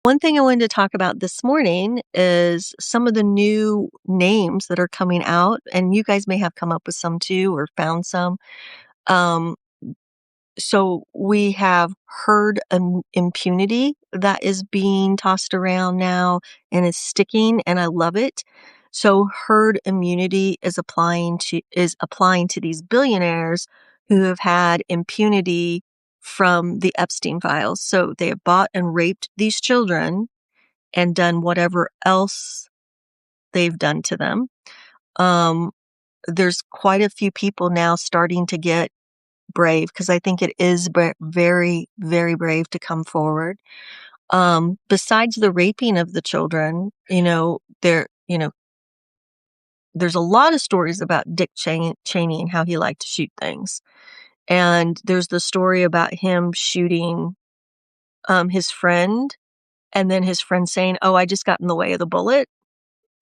One thing I wanted to talk about this morning is some of the new names that are coming out, and you guys may have come up with some too or found some. Um, so we have herd impunity that is being tossed around now and is sticking, and I love it. So herd immunity is applying to these billionaires who have had impunity from the Epstein files. So they have bought and raped these children and done whatever else they've done to them. Um, there's quite a few people now starting to get brave because I think it is very, very brave to come forward. Besides the raping of the children, there's a lot of stories about Dick Cheney and how he liked to shoot things. And there's the story about him shooting his friend, and then his friend saying, "Oh, I just got in the way of the bullet."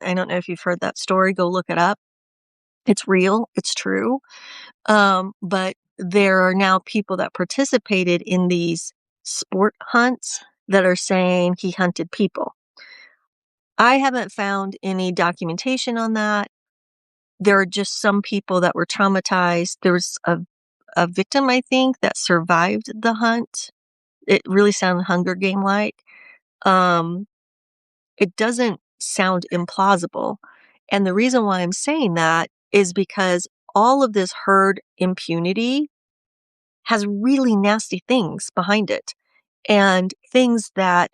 I don't know if you've heard that story. Go look it up. It's real. It's true. But there are now people that participated in these sport hunts that are saying he hunted people. I haven't found any documentation on that. There are just some people that were traumatized. There was a victim, I think, that survived the hunt. It really sounded Hunger Game like. Um, it doesn't sound implausible. And the reason why I'm saying that is because all of this herd impunity has really nasty things behind it, and things that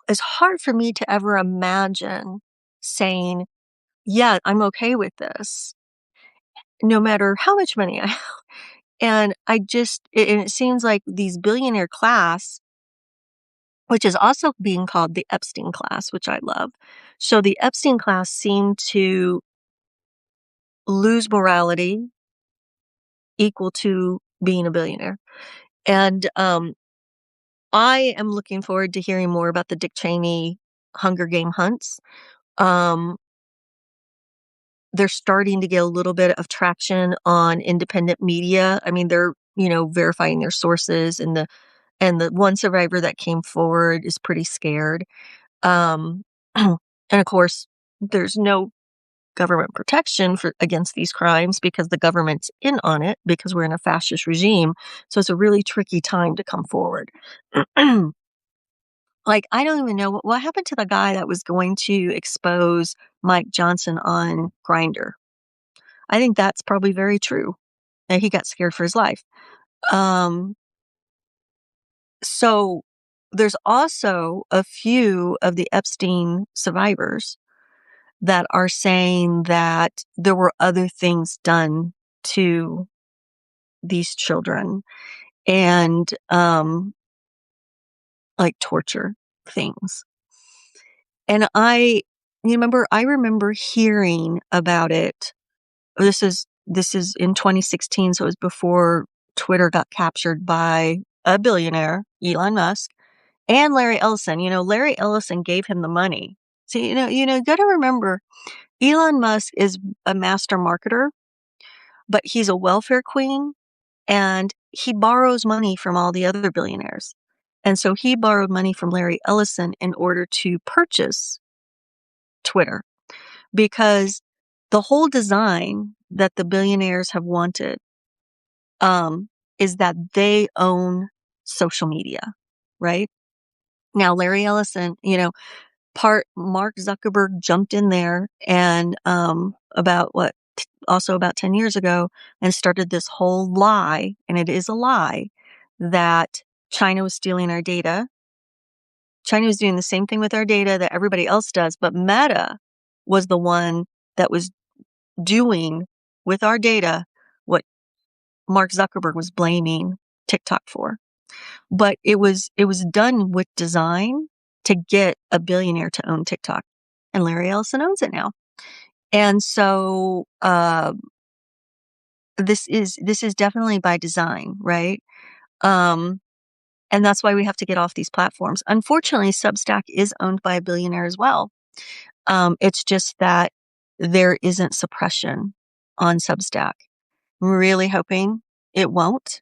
is hard for me to ever imagine saying, yeah, I'm okay with this, no matter how much money I have. And it seems like these billionaire class, which is also being called the Epstein class, which I love. So the Epstein class seemed to lose morality equal to being a billionaire. And I am looking forward to hearing more about the Dick Cheney Hunger Game hunts. Um, they're starting to get a little bit of traction on independent media. I mean, they're, verifying their sources, and the one survivor that came forward is pretty scared. Um, and of course, there's no government protection against these crimes because the government's in on it because we're in a fascist regime. So it's a really tricky time to come forward. Like, I don't even know what happened to the guy that was going to expose Mike Johnson on Grindr. I think that's probably very true. And he got scared for his life. Um, so there's also a few of the Epstein survivors that are saying that there were other things done to these children, and like torture things. And I remember hearing about it. This is in 2016, so it was before Twitter got captured by a billionaire, Elon Musk, and Larry Ellison. Larry Ellison gave him the money. So, you got to remember, Elon Musk is a master marketer, but he's a welfare queen, and he borrows money from all the other billionaires. And so he borrowed money from Larry Ellison in order to purchase Twitter, because the whole design that the billionaires have wanted is that they own social media, right? Now, Larry Ellison, Mark Zuckerberg jumped in there and also about 10 years ago, and started this whole lie, and it is a lie, that China was stealing our data. China was doing the same thing with our data that everybody else does, but Meta was the one that was doing with our data what Mark Zuckerberg was blaming TikTok for. But it was done with design to get a billionaire to own TikTok, and Larry Ellison owns it now. And so this is definitely by design, right? Um, and that's why we have to get off these platforms. Unfortunately, Substack is owned by a billionaire as well. It's just that there isn't suppression on Substack. I'm really hoping it won't.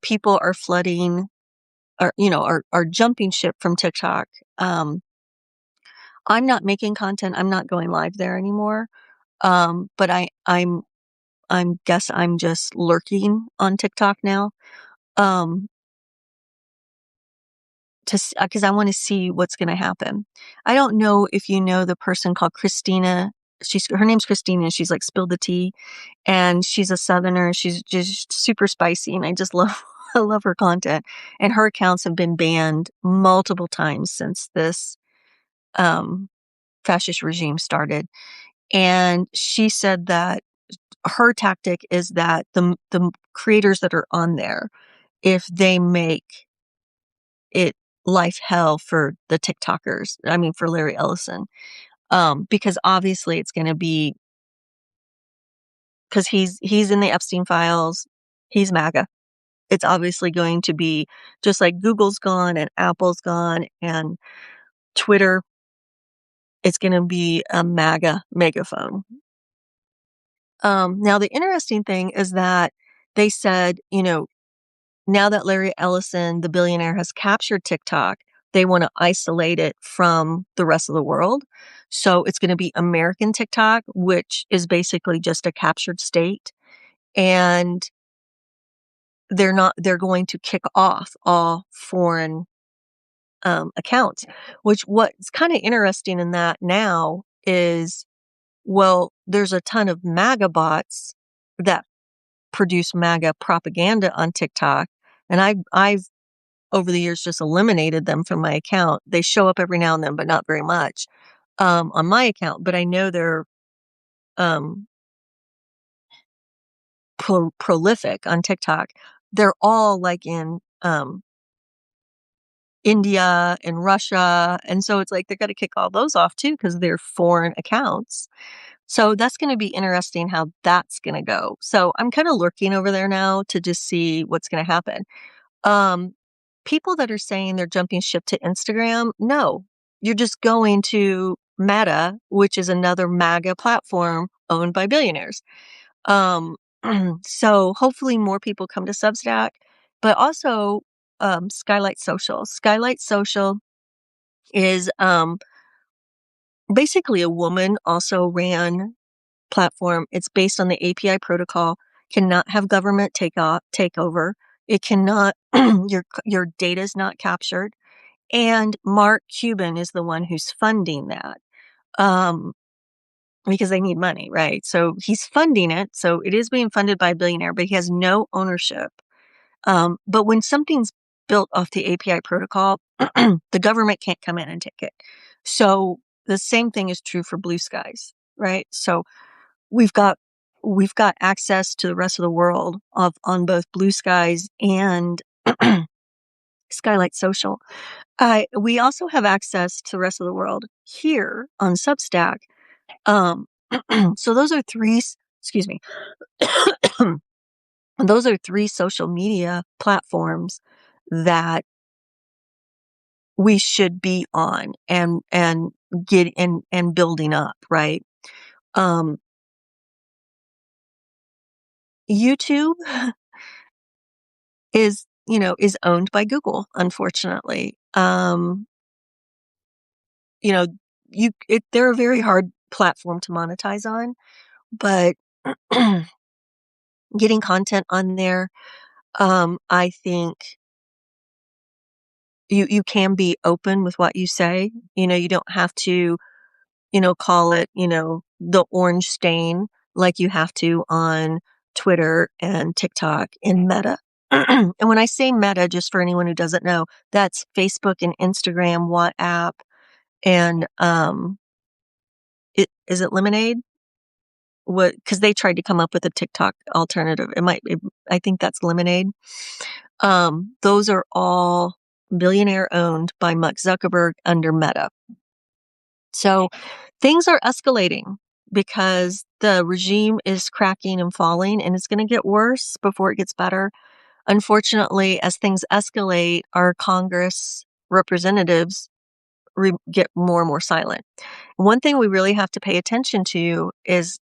People are flooding are jumping ship from TikTok. I'm not making content. I'm not going live there anymore. But I'm just lurking on TikTok now. Um, because I want to see what's going to happen. I don't know if you know the person called Christina. Her name's Christina, and she's like spilled the tea, and she's a Southerner. She's just super spicy, and I just love I love her content. And her accounts have been banned multiple times since this um, fascist regime started. And she said that her tactic is that the creators that are on there, if they make it life hell for the TikTokers, I mean, for Larry Ellison, because obviously it's going to be because he's in the Epstein files, he's MAGA. It's obviously going to be just like Google's gone and Apple's gone and Twitter. It's going to be a MAGA megaphone. Now the interesting thing is that they said, now that Larry Ellison, the billionaire, has captured TikTok, they want to isolate it from the rest of the world. So it's going to be American TikTok, which is basically just a captured state. And they're going to kick off all foreign accounts, which what's kind of interesting in that now is, well, there's a ton of MAGA bots that produce MAGA propaganda on TikTok. And I've over the years just eliminated them from my account. They show up every now and then, but not very much on my account. But I know they're um, prolific on TikTok. They're all like in India and Russia. And so it's like they're going to kick all those off too because they're foreign accounts. So that's going to be interesting how that's going to go. So I'm kind of lurking over there now to just see what's going to happen. Um, People that are saying they're jumping ship to Instagram, no, you're just going to Meta, which is another MAGA platform owned by billionaires. Um, so hopefully more people come to Substack, but also Skylight Social. Skylight Social is basically a woman also ran platform. It's based on the API protocol. Cannot have government take over. It cannot. Your data is not captured. And Mark Cuban is the one who's funding that um, because they need money, right? So he's funding it. So it is being funded by a billionaire, but he has no ownership. But when something's built off the API protocol, the government can't come in and take it. So the same thing is true for Blue Skies, right? So we've got access to the rest of the world on both Blue Skies and Skylight Social. We also have access to the rest of the world here on Substack. Um, so those are three. Excuse me. Those are three social media platforms that we should be on and get and building up, right? Um, YouTube is owned by Google, unfortunately. You know, they're a very hard platform to monetize on, but getting content on there, I think you can be open with what you say. You don't have to, call it, the orange stain like you have to on Twitter and TikTok and Meta. And when I say Meta, just for anyone who doesn't know, that's Facebook and Instagram, WhatsApp, and is it Lemonade? What? Because they tried to come up with a TikTok alternative. I think that's Lemonade. Those are all billionaire owned by Mark Zuckerberg under Meta. So things are escalating because the regime is cracking and falling, and it's going to get worse before it gets better. Unfortunately, as things escalate, our Congress representatives get more and more silent. One thing we really have to pay attention to is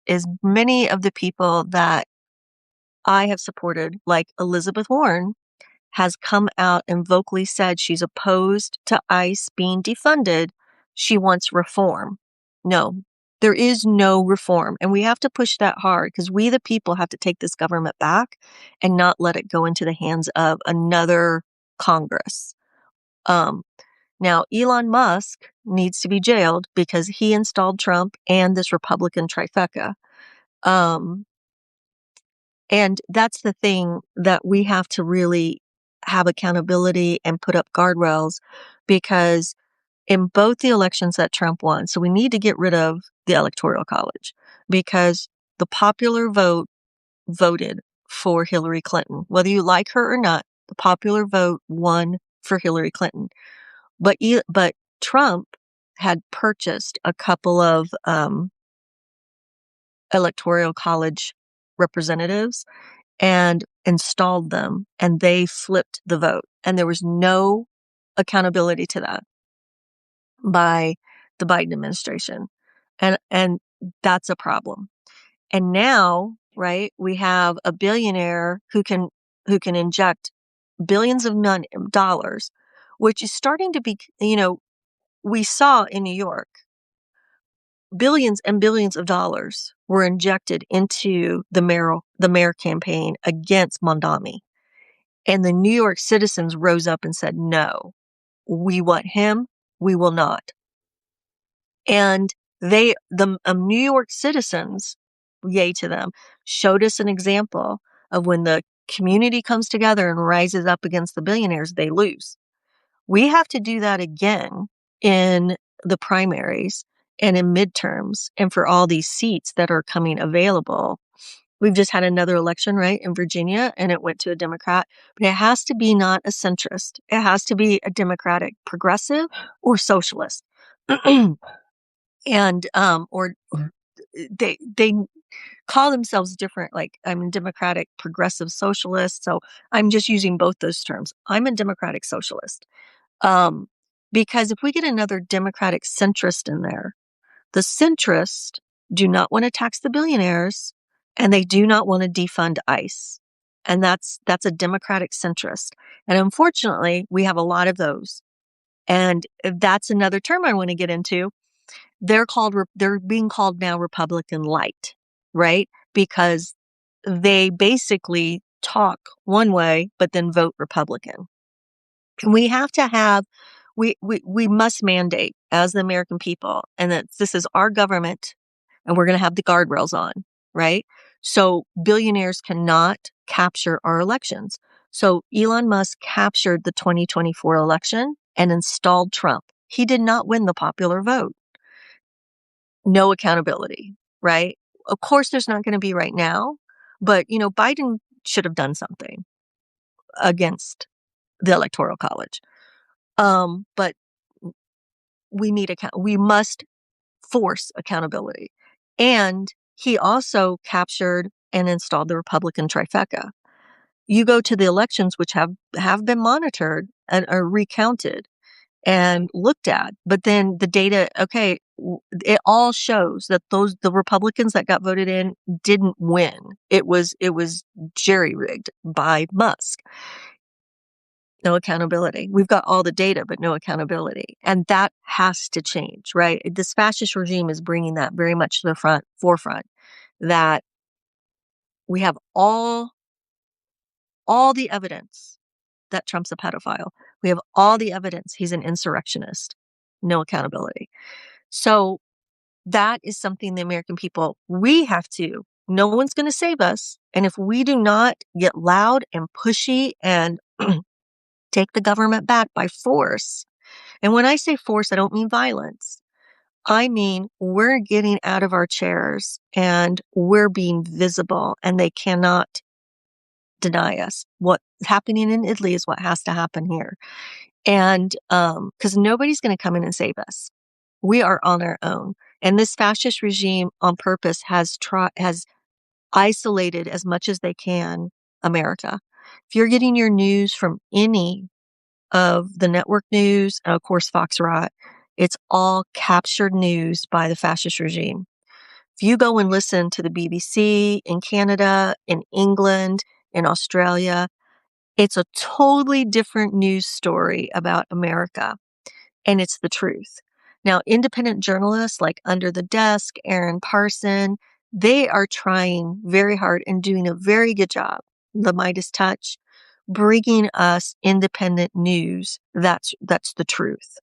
many of the people that I have supported, like Elizabeth Warren, has come out and vocally said she's opposed to ICE being defunded. She wants reform. No, there is no reform. And we have to push that hard because we, the people, have to take this government back and not let it go into the hands of another Congress. Now, Elon Musk needs to be jailed because he installed Trump and this Republican trifecta. And that's the thing that we have to really have accountability and put up guardrails, because in both the elections that Trump won, so we need to get rid of the Electoral College because the popular vote voted for Hillary Clinton. Whether you like her or not, the popular vote won for Hillary Clinton. But Trump had purchased a couple of Electoral College representatives and installed them, and they flipped the vote. And there was no accountability to that by the Biden administration. And that's a problem. And now, right, we have a billionaire who can inject billions of dollars, which is starting to be, we saw in New York, billions and billions of dollars were injected into the mayor campaign against Mondami. And the New York citizens rose up and said, no, we want him. We will not. And the New York citizens, yay to them, showed us an example of when the community comes together and rises up against the billionaires, they lose. We have to do that again in the primaries and in midterms and for all these seats that are coming available. We've just had another election, right, in Virginia, and it went to a Democrat, but it has to be not a centrist. It has to be a Democratic progressive or socialist. And, or they call themselves different, like I'm a Democratic progressive socialist. So I'm just using both those terms. I'm a Democratic socialist. Because if we get another Democratic centrist in there, the centrists do not want to tax the billionaires and they do not want to defund ICE. And that's a Democratic centrist. And unfortunately, we have a lot of those. And that's another term I want to get into. They're being called now Republican light, right? Because they basically talk one way, but then vote Republican. And we have to have, we must mandate as the American people, and that this is our government and we're going to have the guardrails on, right? So billionaires cannot capture our elections. So Elon Musk captured the 2024 election and installed Trump. He did not win the popular vote. No accountability, right? Of course, there's not going to be right now, but Biden should have done something against the Electoral College. But we must force accountability. And he also captured and installed the Republican trifecta. You go to the elections, which have been monitored and are recounted and looked at, but then the data, okay, it all shows that the Republicans that got voted in didn't win. It was jerry-rigged by Musk. No accountability. We've got all the data, but no accountability. And that has to change, right? This fascist regime is bringing that very much to the forefront, that we have all the evidence that Trump's a pedophile. We have all the evidence he's an insurrectionist. No accountability. So that is something the American people, we have to. No one's going to save us. And if we do not get loud and pushy and take the government back by force. And when I say force, I don't mean violence. I mean, we're getting out of our chairs and we're being visible, and they cannot deny us. What's happening in Italy is what has to happen here. And because nobody's going to come in and save us. We are on our own. And this fascist regime on purpose has isolated as much as they can America. If you're getting your news from any of the network news, and of course, Fox Rot, it's all captured news by the fascist regime. If you go and listen to the BBC in Canada, in England, in Australia, It's a totally different news story about America, and it's the truth. Now, independent journalists like Under the Desk, Aaron Parson, they are trying very hard and doing a very good job, the Midas Touch, bringing us independent news. That's the truth.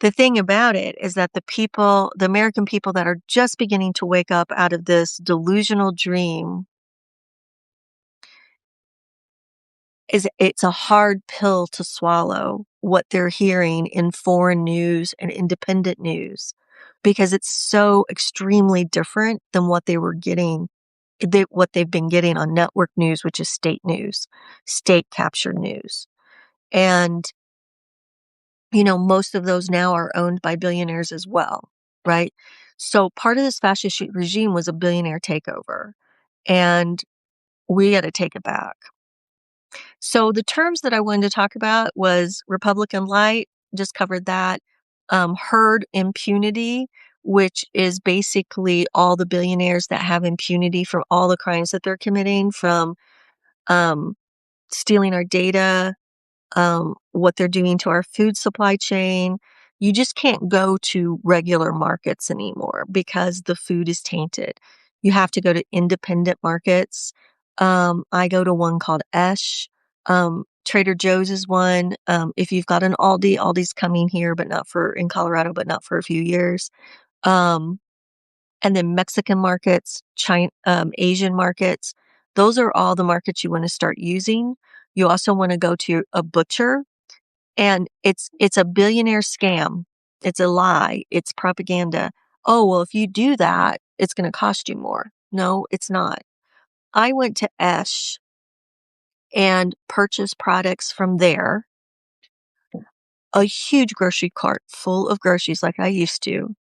The thing about it is that the American people that are just beginning to wake up out of this delusional dream it's a hard pill to swallow what they're hearing in foreign news and independent news because it's so extremely different than what what they've been getting on network news, which is state news, state captured news. And, most of those now are owned by billionaires as well, right? So part of this fascist regime was a billionaire takeover, and we got to take it back. So the terms that I wanted to talk about was Republican light, just covered that. Herd impunity, which is basically all the billionaires that have impunity for all the crimes that they're committing, from um, stealing our data, what they're doing to our food supply chain. You just can't go to regular markets anymore because the food is tainted. You have to go to independent markets. I go to one called Esh. Trader Joe's is one. If you've got an Aldi, Aldi's coming here, but not in Colorado, but not for a few years. Um, and then Mexican markets, Asian markets. Those are all the markets you want to start using. You also want to go to a butcher, and it's a billionaire scam. It's a lie. It's propaganda. Oh, well, if you do that, it's going to cost you more. No, it's not. I went to Esh and purchased products from there, a huge grocery cart full of groceries like I used to,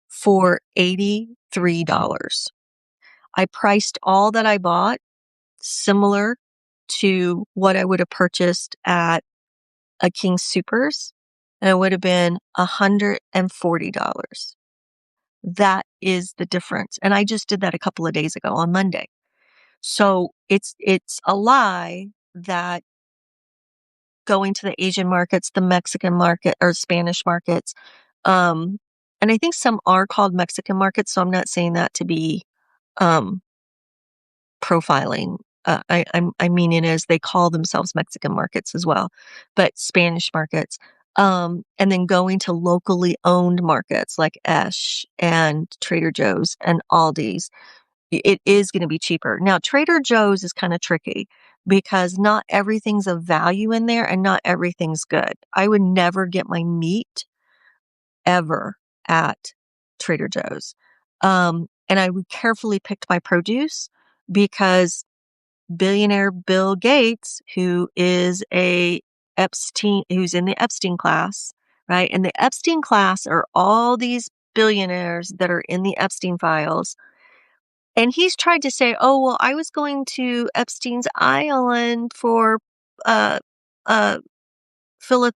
for $83. I priced all that I bought similar to what I would have purchased at a King Soopers, and it would have been $140. That is the difference. And I just did that a couple of days ago on Monday. So it's a lie that going to the Asian markets, the Mexican market or Spanish markets, and I think some are called Mexican markets, so I'm not saying that to be um, profiling. I mean it as they call themselves Mexican markets as well, but Spanish markets. And then going to locally owned markets like Esh and Trader Joe's and Aldi's, it is going to be cheaper. Now, Trader Joe's is kind of tricky because not everything's of value in there and not everything's good. I would never get my meat ever at Trader Joe's. And I would carefully pick my produce because billionaire Bill Gates, who's in the Epstein class, right? And the Epstein class are all these billionaires that are in the Epstein files. And he's tried to say, oh, well, I was going to Epstein's Island for uh, uh, phila-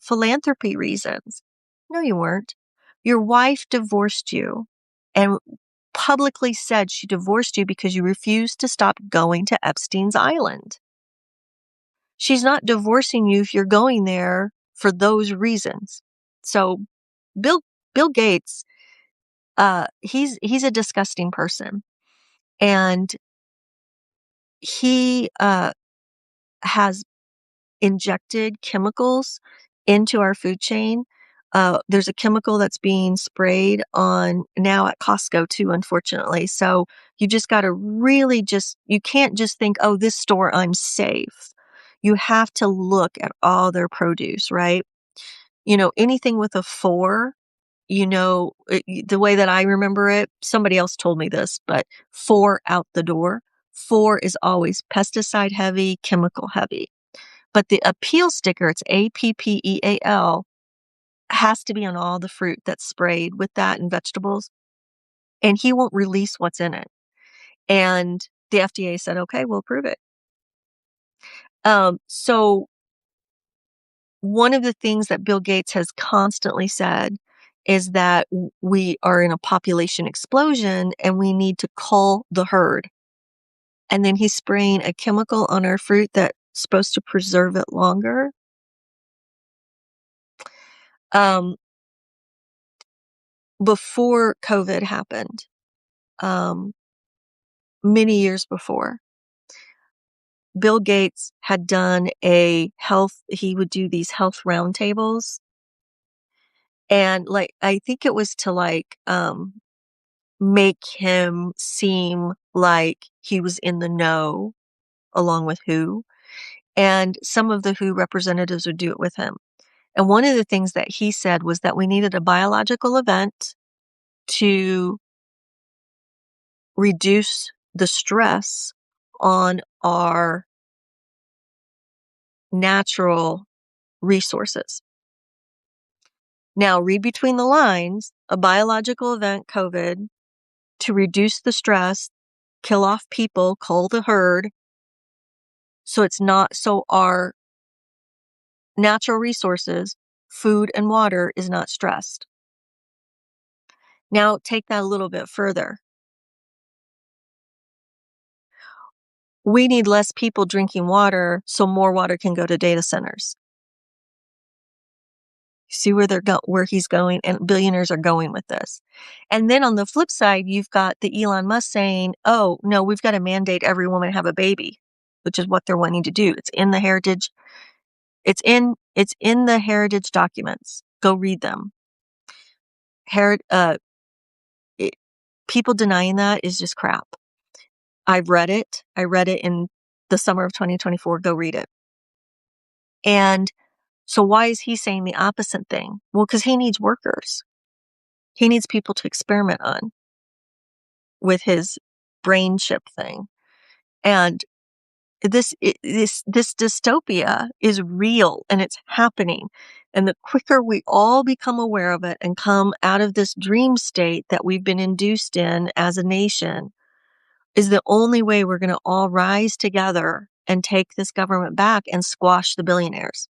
philanthropy reasons. No, you weren't. Your wife divorced you and publicly said she divorced you because you refused to stop going to Epstein's Island. She's not divorcing you if you're going there for those reasons. So Bill Gates, he's a disgusting person, and he has injected chemicals into our food chain. There's a chemical that's being sprayed on now at Costco too, unfortunately. So you just got to you can't just think, oh, this store, I'm safe. You have to look at all their produce, right? Anything with a 4, the way that I remember it, somebody else told me this, but 4 out the door. 4 is always pesticide heavy, chemical heavy. But the appeal sticker, it's APPEAL, has to be on all the fruit that's sprayed with that and vegetables. And he won't release what's in it. And the FDA said, okay, we'll prove it. So one of the things that Bill Gates has constantly said is that we are in a population explosion and we need to cull the herd. And then he's spraying a chemical on our fruit that supposed to preserve it longer. Um, Before COVID happened, um, many years before, Bill Gates had done he would do these health roundtables. And like, I think it was to make him seem like he was in the know along with WHO. And some of the WHO representatives would do it with him. And one of the things that he said was that we needed a biological event to reduce the stress on our natural resources. Now, read between the lines, a biological event, COVID, to reduce the stress, kill off people, cull the herd, so our natural resources, food and water, is not stressed. Now, take that a little bit further. We need less people drinking water so more water can go to data centers. See where he's going, and billionaires are going with this. And then on the flip side, you've got the Elon Musk saying, "Oh, no, we've got to mandate every woman have a baby," which is what they're wanting to do. It's in the heritage. It's in the heritage documents. Go read them. Herit, it, People denying that is just crap. I've read it. I read it in the summer of 2024. Go read it. And so why is he saying the opposite thing? Well, because he needs workers. He needs people to experiment on with his brain chip thing. And this dystopia is real and it's happening. And the quicker we all become aware of it and come out of this dream state that we've been induced in as a nation is the only way we're going to all rise together and take this government back and squash the billionaires.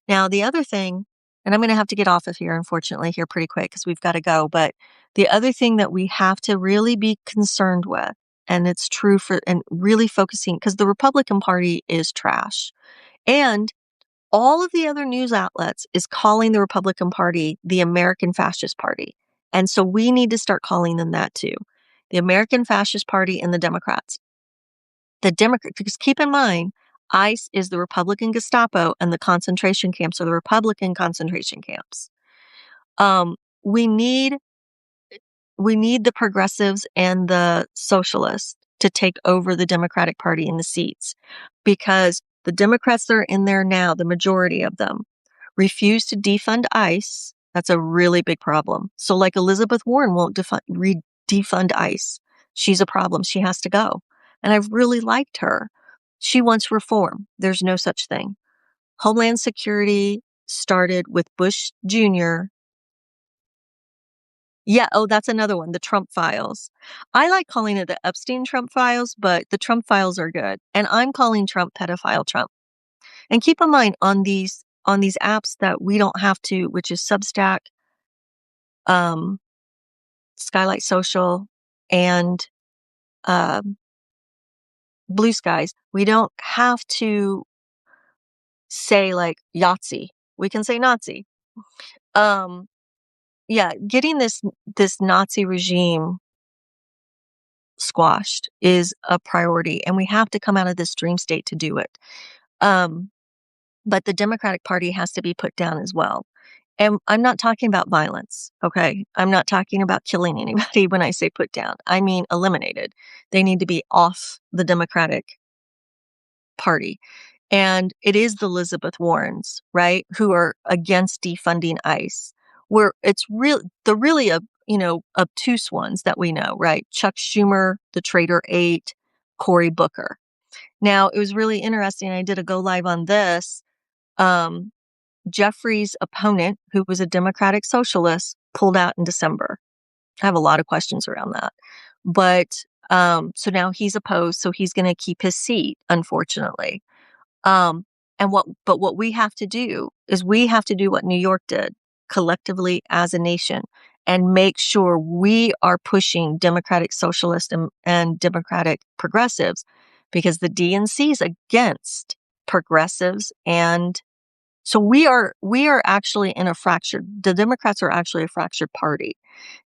Now, the other thing, and I'm going to have to get off of here, unfortunately, here pretty quick because we've got to go. But the other thing that we have to really be concerned with, and it's true and really focusing, because the Republican Party is trash. And all of the other news outlets is calling the Republican Party the American Fascist Party. And so we need to start calling them that too. The American Fascist Party and the Democrats. Because keep in mind, ICE is the Republican Gestapo and the concentration camps are the Republican concentration camps. Um, we need the progressives and the socialists to take over the Democratic Party in the seats, because the Democrats that are in there now, the majority of them, refuse to defund ICE. That's a really big problem. So like Elizabeth Warren won't defund ICE. She's a problem. She has to go. And I've really liked her. She wants reform. There's no such thing. Homeland Security started with Bush Jr. Yeah, oh, that's another one, the Trump files. I like calling it the Epstein Trump files, but the Trump files are good. And I'm calling Trump pedophile Trump. And keep in mind on these apps that we don't have to, which is Substack, Skylight Social, and Blue Skies, we don't have to say like Yahtzee. We can say Nazi. Yeah, getting this Nazi regime squashed is a priority, and we have to come out of this dream state to do it. But the Democratic Party has to be put down as well. And I'm not talking about violence, okay? I'm not talking about killing anybody when I say put down. I mean eliminated. They need to be off the Democratic Party. And it is the Elizabeth Warrens, right, who are against defunding ICE, where it's the really obtuse ones that we know, right? Chuck Schumer, the Traitor Eight, Cory Booker. Now, it was really interesting. I did a go live on this. Jeffrey's opponent, who was a Democratic socialist, pulled out in December. I have a lot of questions around that. But so now he's opposed, so he's going to keep his seat, unfortunately. But what we have to do is we have to do what New York did collectively as a nation and make sure we are pushing Democratic socialists and Democratic progressives, because the DNC is against progressives, and so we are actually in a fractured, the Democrats are actually a fractured party.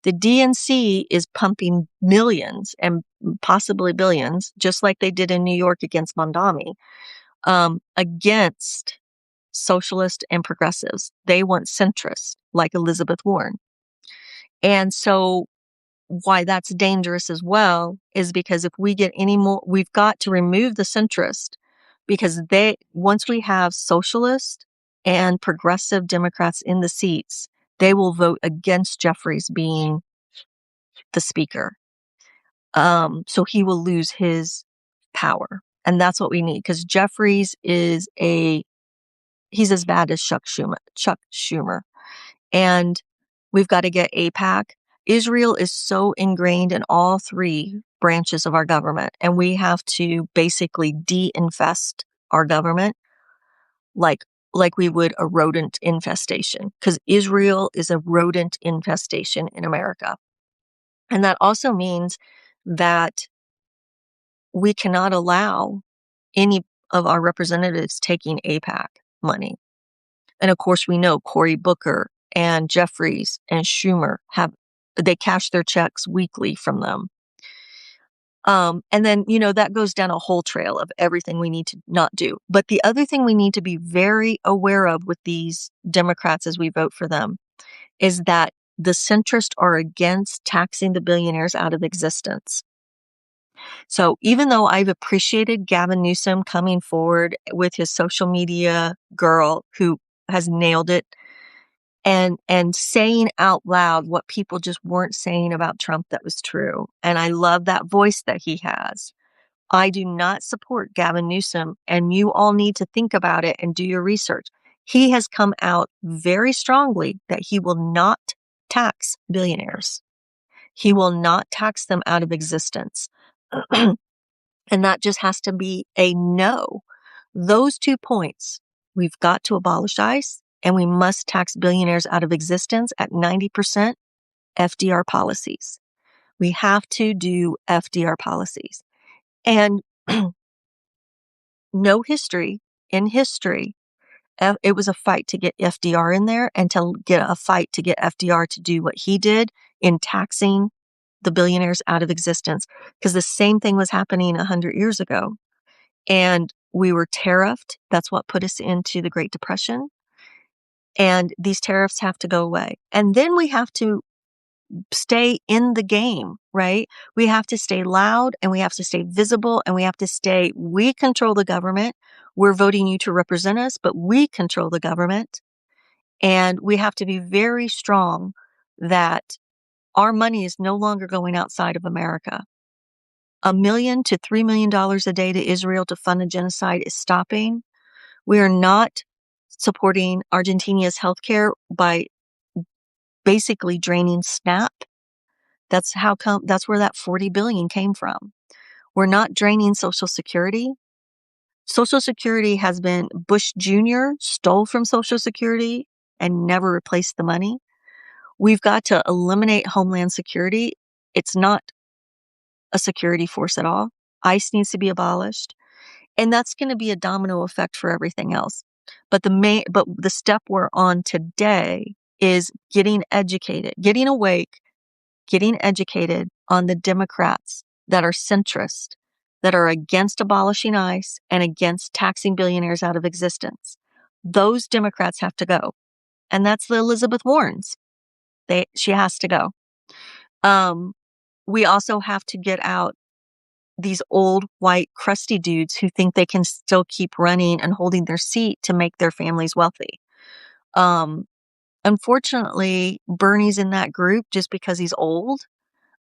The DNC is pumping millions and possibly billions, just like they did in New York against Mondami, against socialists and progressives. They want centrists like Elizabeth Warren. And so why that's dangerous as well is because if we get any more, we've got to remove the centrist, because once we have socialist and progressive Democrats in the seats, they will vote against Jeffries being the speaker. So he will lose his power. And that's what we need, because Jeffries he's as bad as Chuck Schumer. And we've got to get AIPAC. Israel is so ingrained in all three branches of our government, and we have to basically de-infest our government like we would a rodent infestation, because Israel is a rodent infestation in America. And that also means that we cannot allow any of our representatives taking AIPAC money. And of course, we know Cory Booker and Jeffries and Schumer they cash their checks weekly from them. And then, that goes down a whole trail of everything we need to not do. But the other thing we need to be very aware of with these Democrats as we vote for them is that the centrists are against taxing the billionaires out of existence. So even though I've appreciated Gavin Newsom coming forward with his social media girl who has nailed it, and saying out loud what people just weren't saying about Trump that was true. And I love that voice that he has. I do not support Gavin Newsom, and you all need to think about it and do your research. He has come out very strongly that he will not tax billionaires. He will not tax them out of existence. And that just has to be a no. Those 2 points, we've got to abolish ICE, and we must tax billionaires out of existence at 90% FDR policies. We have to do FDR policies. And no history, in history, it was a fight to get FDR in there, and to get a fight to get FDR to do what he did in taxing the billionaires out of existence, because the same thing was happening 100 years ago. And we were tariffed. That's what put us into the Great Depression. And these tariffs have to go away. And then we have to stay in the game, right? We have to stay loud, and we have to stay visible, and we control the government. We're voting you to represent us, but we control the government. And we have to be very strong that our money is no longer going outside of America. $1 million to $3 million a day to Israel to fund a genocide is stopping. We are not supporting Argentina's healthcare by basically draining SNAP. That's where that 40 billion came from. We're not draining Social Security. Social Security has been, Bush Jr. stole from Social Security and never replaced the money. We've got to eliminate Homeland Security. It's not a security force at all. ICE needs to be abolished. And that's going to be a domino effect for everything else. But the step we're on today is getting educated, getting awake, getting educated on the Democrats that are centrist, that are against abolishing ICE and against taxing billionaires out of existence. Those Democrats have to go. And that's the Elizabeth Warrens. She has to go. We also have to get out these old white crusty dudes who think they can still keep running and holding their seat to make their families wealthy. Unfortunately, Bernie's in that group just because he's old,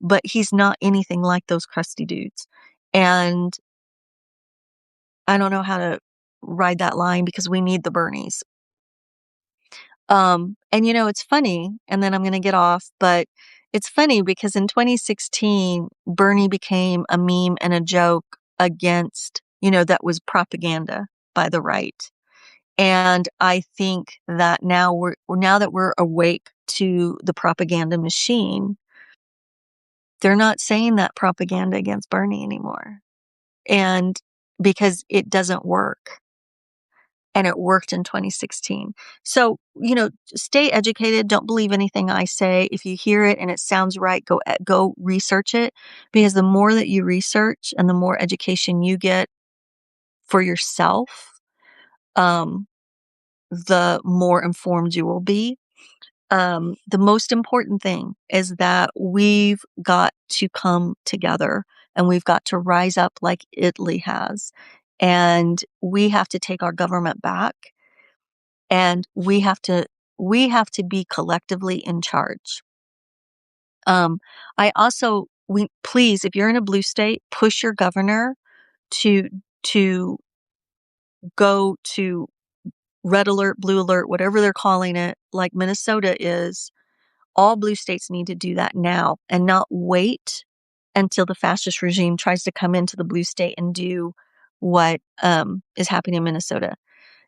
but he's not anything like those crusty dudes. And I don't know how to ride that line, because we need the Bernies. And it's funny, and then I'm going to get off, but it's funny because in 2016, Bernie became a meme and a joke against, that was propaganda by the right. And I think that now that we're awake to the propaganda machine, they're not saying that propaganda against Bernie anymore. And because it doesn't work. and it worked in 2016. So, stay educated. Don't believe anything I say. If you hear it and it sounds right, go research it, because the more that you research and the more education you get for yourself, um, the more informed you will be. The most important thing is that we've got to come together and we've got to rise up like Italy has. And we have to take our government back, and we have to be collectively in charge. I also we please, if you're in a blue state, push your governor to to go to red alert, blue alert, whatever they're calling it, like Minnesota is. All blue states need to do that now and not wait until the fascist regime tries to come into the blue state and do what is happening in Minnesota.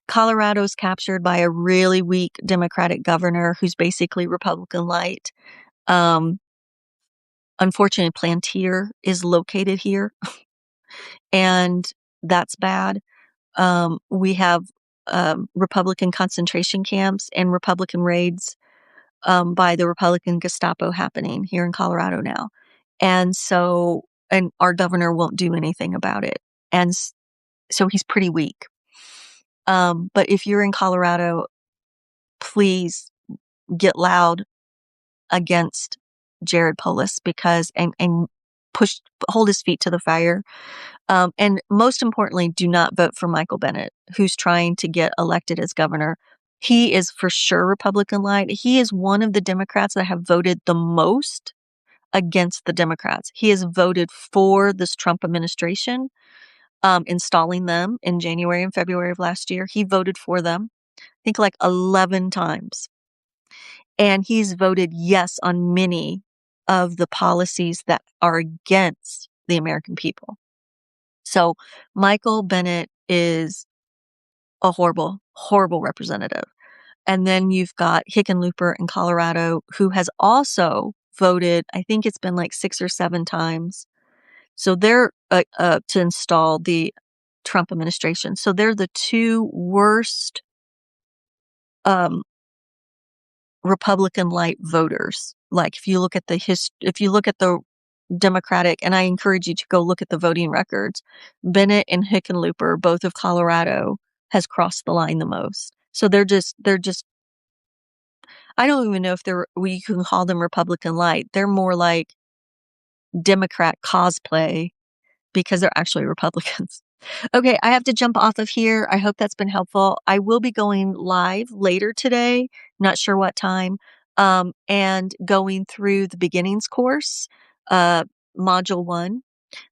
Colorado's captured by a really weak Democratic governor who's basically Republican light. Um, Unfortunately, Plantier is located here, and that's bad. We have Republican concentration camps and Republican raids by the Republican Gestapo happening here in Colorado now. And our governor won't do anything about it. And so he's pretty weak. But if you're in Colorado, please get loud against Jared Polis, and hold his feet to the fire. And most importantly, do not vote for Michael Bennet, who's trying to get elected as governor. He is for sure Republican light. He is one of the Democrats that have voted the most against the Democrats. He has voted for this Trump administration, installing them in January and February of last year. He voted for them, I think like 11 times. And he's voted yes on many of the policies that are against the American people. So Michael Bennet is a horrible, horrible representative. And then you've got Hickenlooper in Colorado, who has also voted, I think it's been like 6 or 7 times. So they're to install the Trump administration. So they're the two worst Republican light voters. Like if you look at the Democratic, and I encourage you to go look at the voting records, Bennet and Hickenlooper, both of Colorado, has crossed the line the most. So they're just I don't even know if we can call them Republican light. They're more like Democrat cosplay because they're actually Republicans. Okay, I have to jump off of here. I hope that's been helpful. I will be going live later today, not sure what time, and going through the beginnings course, module 1.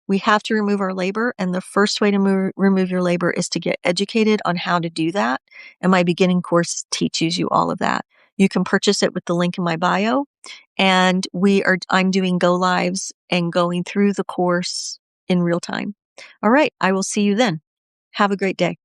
We have to remove our labor, and the first way to remove your labor is to get educated on how to do that. And my beginning course teaches you all of that. You can purchase it with the link in my bio, and I'm doing go lives and going through the course in real time. All right, I will see you then. Have a great day.